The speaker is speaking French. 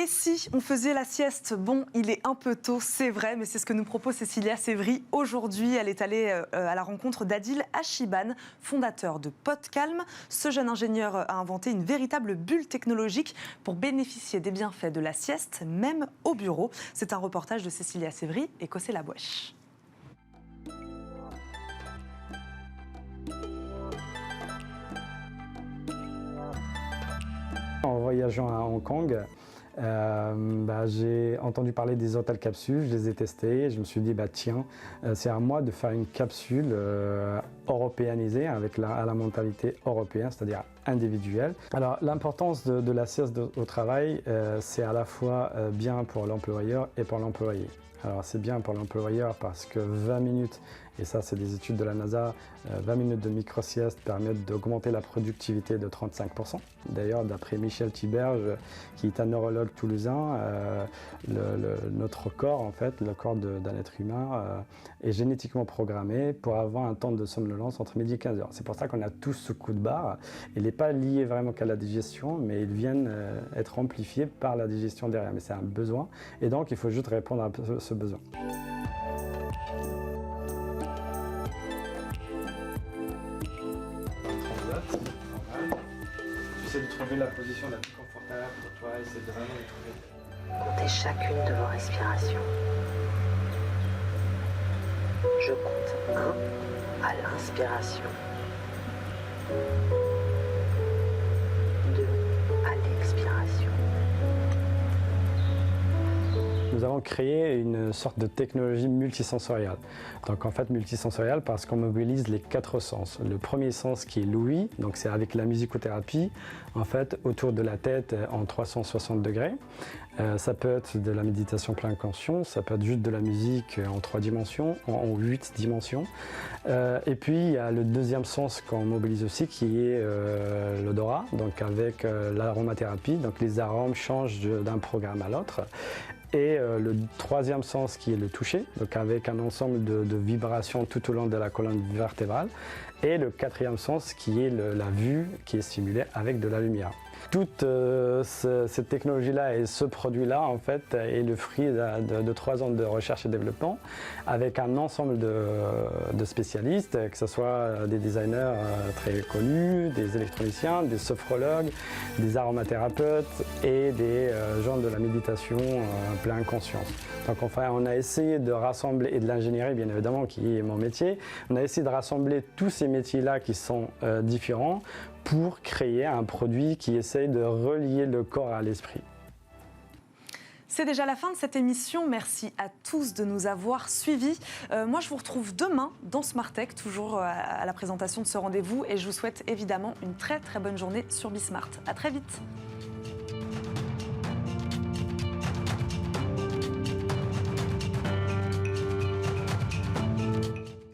Et si on faisait la sieste? Bon, il est un peu tôt, c'est vrai, mais c'est ce que nous propose Cécilia Sévry aujourd'hui. Elle est allée à la rencontre d'Adil Achiban, fondateur de Podcalm. Ce jeune ingénieur a inventé une véritable bulle technologique pour bénéficier des bienfaits de la sieste, même au bureau. C'est un reportage de Cécilia Sévry et Cossé Labouèche. En voyageant à Hong Kong, j'ai entendu parler des hôtels capsules, je les ai testés et je me suis dit tiens, c'est à moi de faire une capsule européanisée avec à la mentalité européenne, c'est-à-dire individuelle. Alors l'importance de la sieste au travail, c'est à la fois bien pour l'employeur et pour l'employé. Alors c'est bien pour l'employeur parce que 20 minutes, et ça c'est des études de la NASA, 20 minutes de micro-sieste permettent d'augmenter la productivité de 35%. D'ailleurs, d'après Michel Thiberge, qui est un neurologue toulousain, notre corps, en fait, le corps d'un être humain, est génétiquement programmé pour avoir un temps de somnolence entre midi et 15 heures. C'est pour ça qu'on a tous ce coup de barre. Il n'est pas lié vraiment qu'à la digestion, mais ils viennent être amplifiés par la digestion derrière. Mais c'est un besoin, et donc il faut juste répondre à ce besoin. J'essaie de trouver la position la plus confortable pour toi, essaie de vraiment le trouver. Comptez chacune de vos respirations. Je compte 1 à l'inspiration, 2 à l'expiration. Nous avons créé une sorte de technologie multisensorielle. Donc en fait multisensorielle parce qu'on mobilise les 4 sens. Le premier sens qui est l'ouïe, donc c'est avec la musicothérapie, en fait autour de la tête en 360 degrés. Ça peut être de la méditation pleine conscience, ça peut être juste de la musique en 3 dimensions, en 8 dimensions. Et puis il y a le deuxième sens qu'on mobilise aussi qui est l'odorat, donc avec l'aromathérapie, donc les arômes changent d'un programme à l'autre. Et le troisième sens qui est le toucher, donc avec un ensemble de vibrations tout au long de la colonne vertébrale. Et le quatrième sens qui est la vue qui est stimulée avec de la lumière. Toute cette technologie-là et ce produit-là, en fait, est le fruit de 3 ans de recherche et développement avec un ensemble de spécialistes, que ce soit des designers très connus, des électroniciens, des sophrologues, des aromathérapeutes et des gens de la méditation pleine conscience. Donc enfin, on a essayé de rassembler, et de l'ingénierie bien évidemment, qui est mon métier, on a essayé de rassembler tous ces métiers-là qui sont différents pour créer un produit qui essaye de relier le corps à l'esprit. C'est déjà la fin de cette émission. Merci à tous de nous avoir suivis. Moi, je vous retrouve demain dans Smart Tech, toujours à la présentation de ce rendez-vous. Et je vous souhaite évidemment une très très bonne journée sur Bismart. À très vite.